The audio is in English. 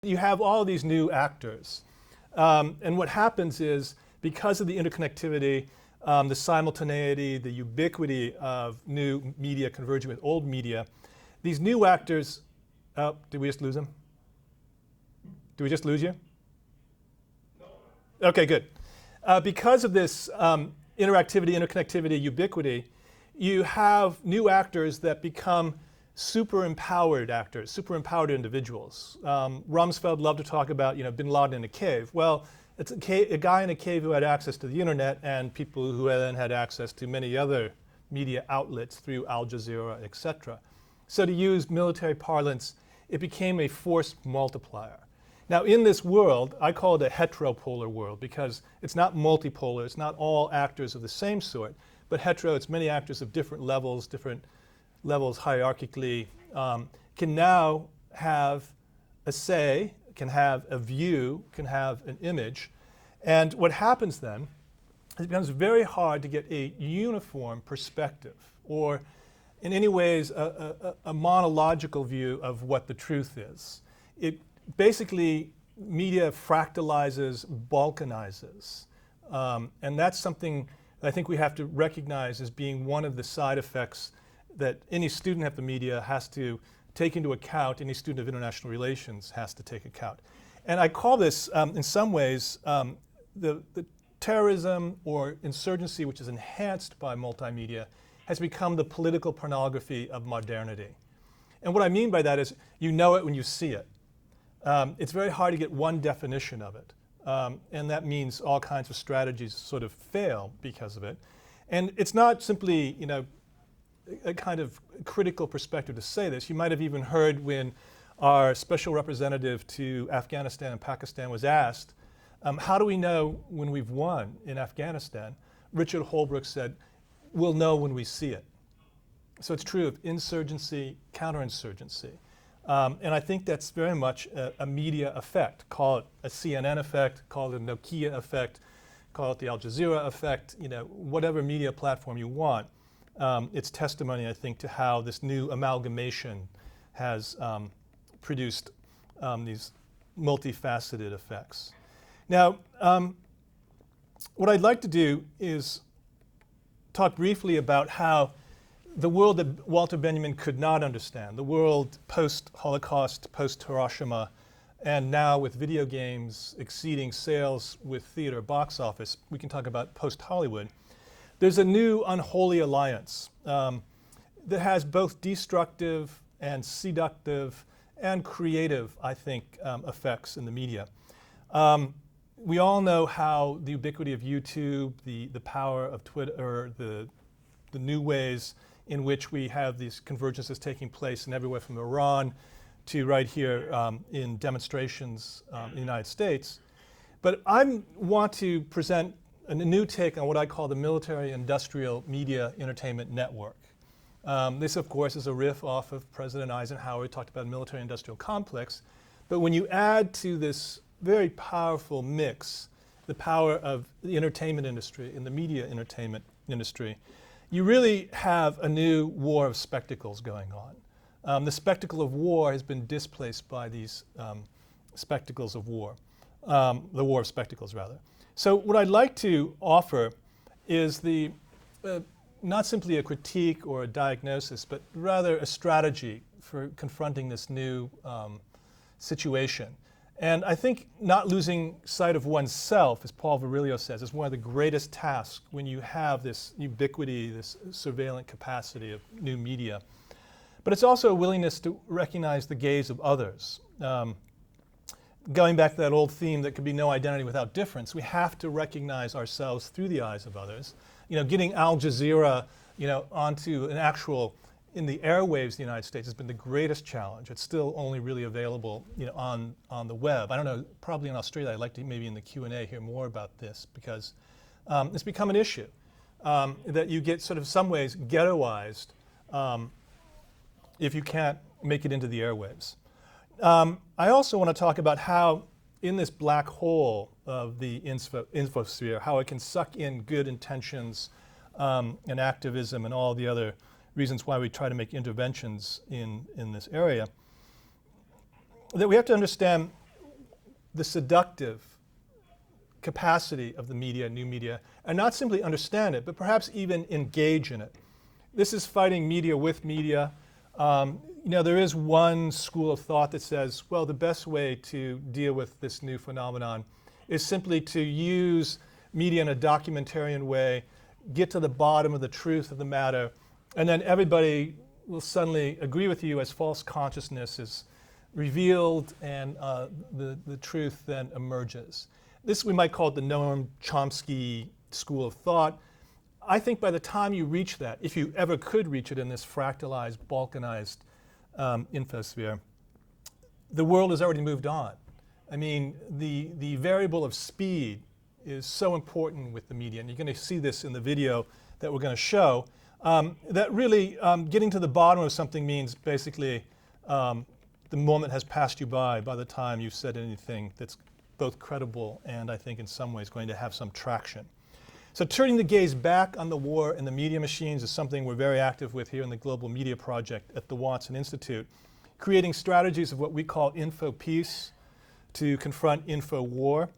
You have all these new actors. And what happens is, because of the interconnectivity, the simultaneity, the ubiquity of new media converging with old media, these new actors, oh, did we just lose them? Did we just lose you? No. Okay, good. Because of this interactivity, interconnectivity, ubiquity, you have new actors that become super empowered actors, super empowered individuals. Rumsfeld loved to talk about, bin Laden in a cave. Well, it's a guy in a cave who had access to the internet and people who then had access to many other media outlets through Al Jazeera, etc. So to use military parlance, it became a force multiplier. Now in this world, I call it a heteropolar world because it's not multipolar, it's not all actors of the same sort, but hetero, it's many actors of different levels hierarchically, can now have a say, can have a view, can have an image. And what happens then, it becomes very hard to get a uniform perspective or in any ways a monological view of what the truth is. It basically, media fractalizes, balkanizes. And that's something that I think we have to recognize as being one of the side effects that any student of the media has to take into account, any student of international relations has to take account. And I call this, in some ways, the terrorism or insurgency which is enhanced by multimedia has become the political pornography of modernity. And what I mean by that is you know it when you see it. It's very hard to get one definition of it. And that means all kinds of strategies sort of fail because of it. And it's not simply, a kind of critical perspective to say this. You might have even heard when our special representative to Afghanistan and Pakistan was asked, how do we know when we've won in Afghanistan? Richard Holbrooke said, we'll know when we see it. So it's true of insurgency, counterinsurgency. And I think that's very much a media effect. Call it a CNN effect, call it a Nokia effect, call it the Al Jazeera effect, whatever media platform you want. It's testimony, I think, to how this new amalgamation has produced these multifaceted effects. Now, what I'd like to do is talk briefly about how the world that Walter Benjamin could not understand, the world post-Holocaust, post-Hiroshima, and now with video games exceeding sales with theater box office, we can talk about post-Hollywood. There's a new unholy alliance that has both destructive and seductive and creative, I think, effects in the media. We all know how the ubiquity of YouTube, the power of Twitter, or the new ways in which we have these convergences taking place in everywhere from Iran to right here in demonstrations in the United States. But I want to present a new take on what I call the military-industrial media entertainment network. This, of course, is a riff off of President Eisenhower. He talked about a military-industrial complex. But when you add to this very powerful mix the power of the entertainment industry and the media entertainment industry, you really have a new war of spectacles going on. The spectacle of war has been displaced by these spectacles of war, the war of spectacles, rather. So what I'd like to offer is not simply a critique or a diagnosis, but rather a strategy for confronting this new situation. And I think not losing sight of oneself, as Paul Virilio says, is one of the greatest tasks when you have this ubiquity, this surveillance capacity of new media. But it's also a willingness to recognize the gaze of others. Going back to that old theme that could be no identity without difference, we have to recognize ourselves through the eyes of others. Getting Al Jazeera, onto an actual, in the airwaves of the United States has been the greatest challenge. It's still only really available, on the web. I don't know, probably in Australia, I'd like to maybe in the Q&A hear more about this because it's become an issue that you get sort of some ways ghettoized if you can't make it into the airwaves. I also want to talk about how in this black hole of the infosphere, how it can suck in good intentions and activism and all the other reasons why we try to make interventions in this area, that we have to understand the seductive capacity of the media, new media, and not simply understand it, but perhaps even engage in it. This is fighting media with media. There is one school of thought that says, well, the best way to deal with this new phenomenon is simply to use media in a documentarian way, get to the bottom of the truth of the matter, and then everybody will suddenly agree with you as false consciousness is revealed and the truth then emerges. This we might call it the Noam Chomsky school of thought. I think by the time you reach that, if you ever could reach it in this fractalized, balkanized infosphere, the world has already moved on. I mean, the variable of speed is so important with the media, and you're going to see this in the video that we're going to show, that really getting to the bottom of something means basically the moment has passed you by the time you've said anything that's both credible and I think in some ways going to have some traction. So turning the gaze back on the war and the media machines is something we're very active with here in the Global Media Project at the Watson Institute, creating strategies of what we call info peace to confront info war.